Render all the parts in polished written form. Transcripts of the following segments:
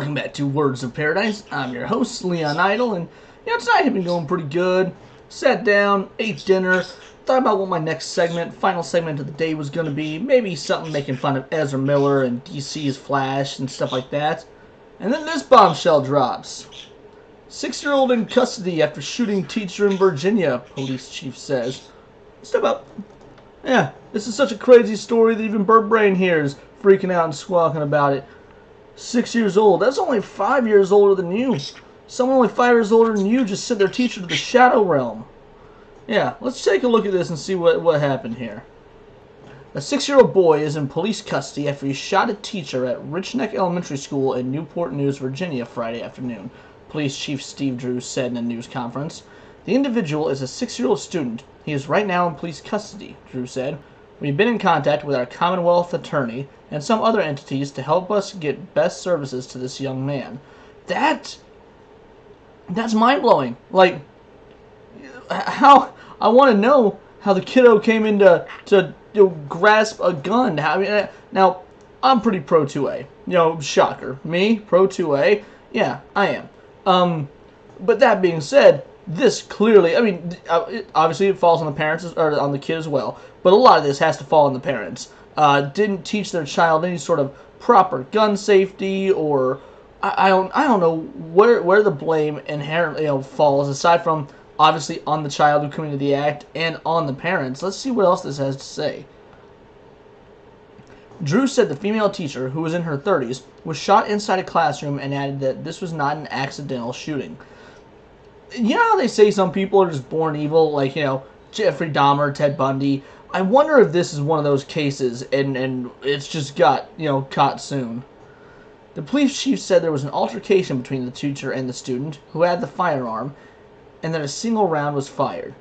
Welcome back to Words of Paradise. I'm your host, Leon Idle, and tonight I've been going pretty good. Sat down, ate dinner, thought about what my next final segment of the day was going to be. Maybe something making fun of Ezra Miller and DC's Flash and stuff like that. And then this bombshell drops. 6-year-old in custody after shooting teacher in Virginia, police chief says. Step up. Yeah, this is such a crazy story that even Burt Brain here is freaking out and squawking about it. 6 years old. That's only 5 years older than you. Someone only 5 years older than you just sent their teacher to the Shadow Realm. Yeah, let's take a look at this and see what happened here. A 6-year-old boy is in police custody after he shot a teacher at Rich Neck Elementary School in Newport News, Virginia, Friday afternoon, Police Chief Steve Drew said in a news conference. The individual is a 6-year-old student. He is right now in police custody, Drew said. We've been in contact with our Commonwealth attorney and some other entities to help us get best services to this young man. That's mind-blowing. Like, how I want to know how the kiddo came in to grasp a gun. Now, I'm pretty pro 2A. Shocker. Me, pro 2A? Yeah, I am. But that being said, this clearly, obviously it falls on the parents, or on the kid as well, but a lot of this has to fall on the parents. Didn't teach their child any sort of proper gun safety, or I don't know where the blame inherently falls, aside from obviously on the child who committed the act and on the parents. Let's see what else this has to say. Drew said the female teacher, who was in her 30s, was shot inside a classroom, and added that this was not an accidental shooting. You know how they say some people are just born evil, like, Jeffrey Dahmer, Ted Bundy? I wonder if this is one of those cases, and it's just got, caught soon. The police chief said there was an altercation between the teacher and the student, who had the firearm, and that a single round was fired.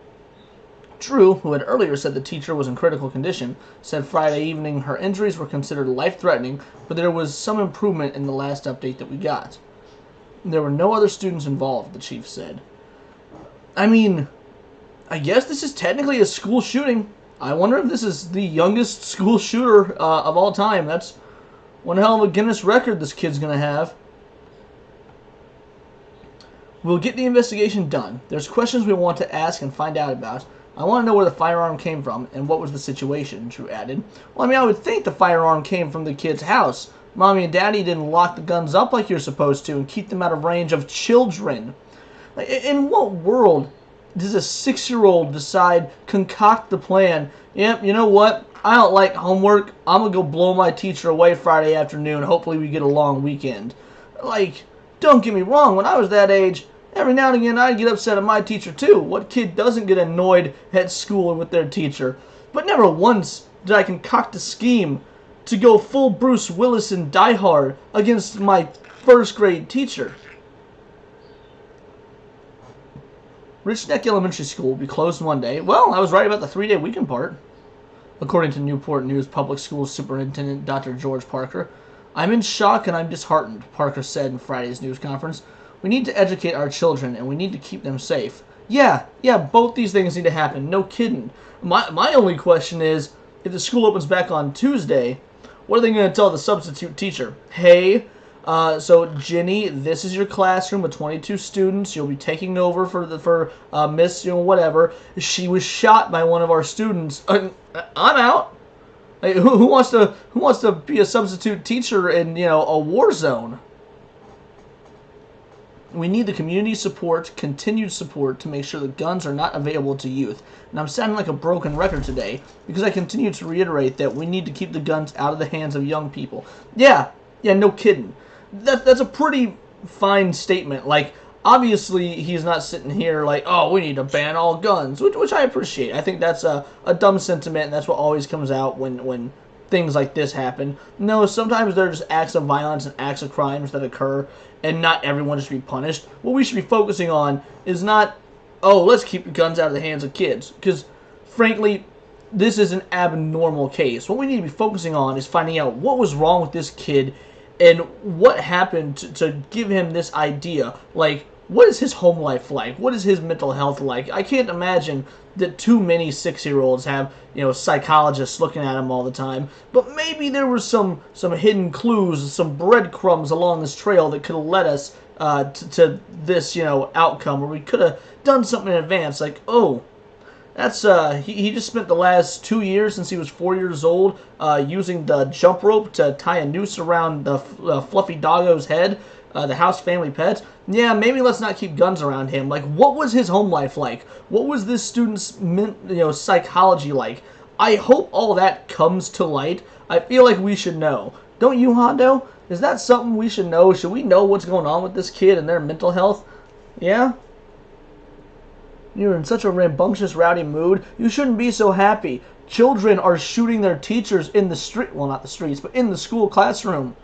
Drew, who had earlier said the teacher was in critical condition, said Friday evening her injuries were considered life-threatening, but there was some improvement in the last update that we got. There were no other students involved, the chief said. I guess this is technically a school shooting. I wonder if this is the youngest school shooter of all time. That's one hell of a Guinness record this kid's going to have. We'll get the investigation done. There's questions we want to ask and find out about. I want to know where the firearm came from and what was the situation, Drew added. Well, I would think the firearm came from the kid's house. Mommy and Daddy didn't lock the guns up like you're supposed to and keep them out of range of children. In what world does a 6-year-old concoct the plan? Yep, you know what? I don't like homework. I'm going to go blow my teacher away Friday afternoon. Hopefully we get a long weekend. Don't get me wrong. When I was that age, every now and again I'd get upset at my teacher too. What kid doesn't get annoyed at school with their teacher? But never once did I concoct a scheme to go full Bruce Willis and Die Hard against my first grade teacher. Rich Neck Elementary School will be closed Monday. Well, I was right about the 3-day weekend part. According to Newport News Public Schools Superintendent Dr. George Parker. I'm in shock and I'm disheartened, Parker said in Friday's news conference. We need to educate our children and we need to keep them safe. Yeah, both these things need to happen. No kidding. My only question is, if the school opens back on Tuesday, what are they going to tell the substitute teacher? Hey, so Jenny, this is your classroom with 22 students. You'll be taking over for Miss, whatever. She was shot by one of our students. I'm out. Who wants to be a substitute teacher in a war zone? We need the community support, continued support, to make sure that guns are not available to youth. And I'm sounding like a broken record today because I continue to reiterate that we need to keep the guns out of the hands of young people. Yeah, no kidding. That's a pretty fine statement. Obviously, he's not sitting here oh, we need to ban all guns, which I appreciate. I think that's a dumb sentiment, and that's what always comes out when things like this happen. No, sometimes there are just acts of violence and acts of crimes that occur, and not everyone should be punished. What we should be focusing on is not, oh, let's keep the guns out of the hands of kids, because, frankly, this is an abnormal case. What we need to be focusing on is finding out what was wrong with this kid and what happened to give him this idea. what is his home life like? What is his mental health like? I can't imagine that too many 6-year-olds have, psychologists looking at him all the time. But maybe there were some hidden clues, some breadcrumbs along this trail that could have led us to this, outcome, where we could have done something in advance. Like, oh, that's he just spent the last 2 years since he was 4 years old using the jump rope to tie a noose around the fluffy doggo's head, the house family pets. Yeah, maybe let's not keep guns around him. Like, what was his home life like? What was this student's psychology like? I hope all that comes to light. I feel like we should know. Don't you, Hondo? Is that something we should know? Should we know what's going on with this kid and their mental health? Yeah? You're in such a rambunctious, rowdy mood. You shouldn't be so happy. Children are shooting their teachers in the street. Well, not the streets, but in the school classroom.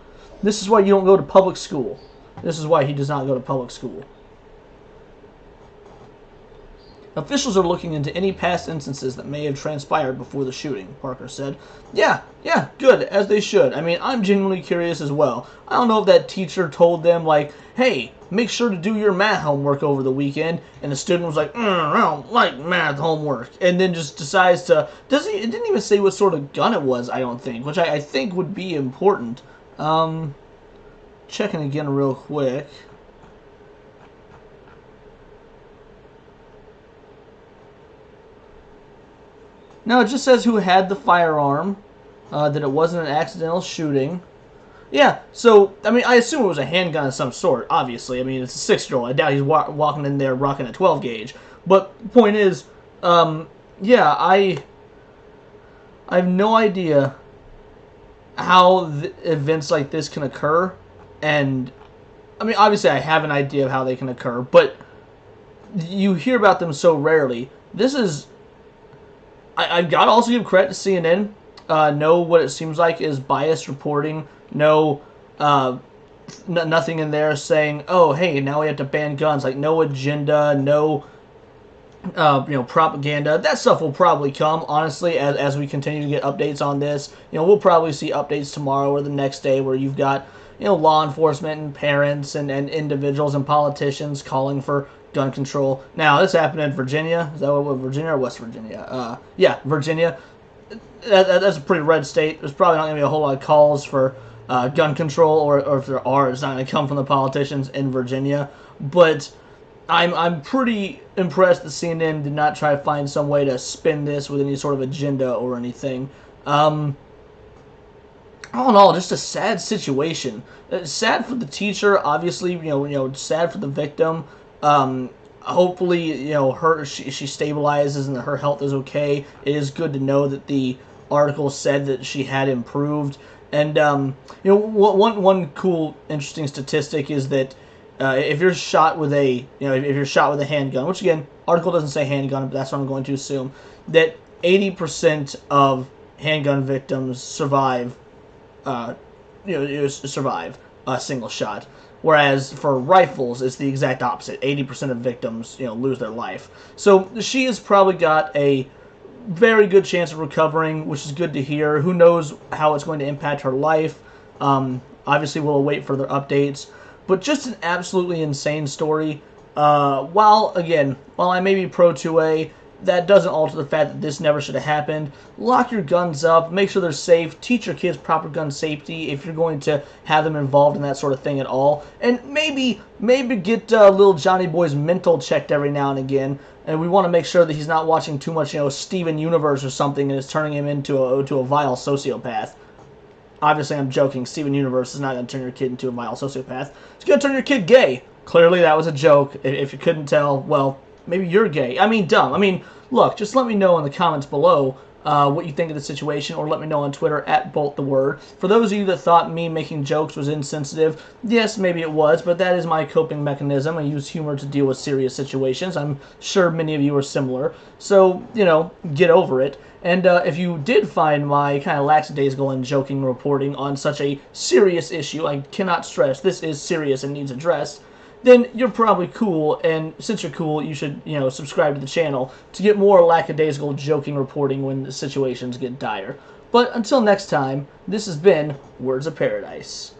This is why you don't go to public school. This is why he does not go to public school. Officials are looking into any past instances that may have transpired before the shooting, Parker said. Yeah, good, as they should. I mean, I'm genuinely curious as well. I don't know if that teacher told them, like, hey, make sure to do your math homework over the weekend, and the student was like, I don't like math homework, and then just decides to, it didn't even say what sort of gun it was, I don't think, which I think would be important. Checking again real quick. No, it just says who had the firearm, that it wasn't an accidental shooting. Yeah, so, I mean, I assume it was a handgun of some sort, obviously. I mean, it's a 6-year-old. I doubt he's walking in there rocking a 12 gauge. But the point is, yeah, I have no idea how events like this can occur. And, I mean, obviously I have an idea of how they can occur, but you hear about them so rarely. This is... I've got to also give credit to CNN. Know what it seems like is biased reporting. No, nothing in there saying, oh, hey, now we have to ban guns. Like, no agenda, no, propaganda. That stuff will probably come, honestly, as we continue to get updates on this. We'll probably see updates tomorrow or the next day where you've got, law enforcement and parents and individuals and politicians calling for gun control. Now, this happened in Virginia. Is that what, Virginia or West Virginia? Yeah, Virginia. That's a pretty red state. There's probably not going to be a whole lot of calls for gun control, or if there are, it's not going to come from the politicians in Virginia. But I'm pretty impressed that CNN did not try to find some way to spin this with any sort of agenda or anything. All in all, just a sad situation. Sad for the teacher, obviously. Sad for the victim. Hopefully, she stabilizes and that her health is okay. It is good to know that the article said that she had improved. And one cool, interesting statistic is that if you're shot with a handgun, which again, article doesn't say handgun, but that's what I'm going to assume, that 80% of handgun victims survive. Survive a single shot. Whereas for rifles, it's the exact opposite. 80% of victims, lose their life. So she has probably got a very good chance of recovering, which is good to hear. Who knows how it's going to impact her life? Obviously, we'll await further updates. But just an absolutely insane story. While I may be pro 2A, that doesn't alter the fact that this never should have happened. Lock your guns up, make sure they're safe, teach your kids proper gun safety if you're going to have them involved in that sort of thing at all. And maybe get little Johnny Boy's mental checked every now and again. And we want to make sure that he's not watching too much, Steven Universe or something, and it's turning him into a vile sociopath. Obviously, I'm joking. Steven Universe is not going to turn your kid into a vile sociopath. It's going to turn your kid gay. Clearly, that was a joke. If you couldn't tell, well, maybe you're gay. I mean, dumb. I mean, look, just let me know in the comments below what you think of the situation, or let me know on Twitter @BoltTheWord. For those of you that thought me making jokes was insensitive, yes, maybe it was, but that is my coping mechanism. I use humor to deal with serious situations. I'm sure many of you are similar. So, get over it. And if you did find my kind of lackadaisical and joking reporting on such a serious issue, I cannot stress, this is serious and needs addressed, then you're probably cool, and since you're cool, you should, subscribe to the channel to get more lackadaisical joking reporting when the situations get dire. But until next time, this has been Words of Paradise.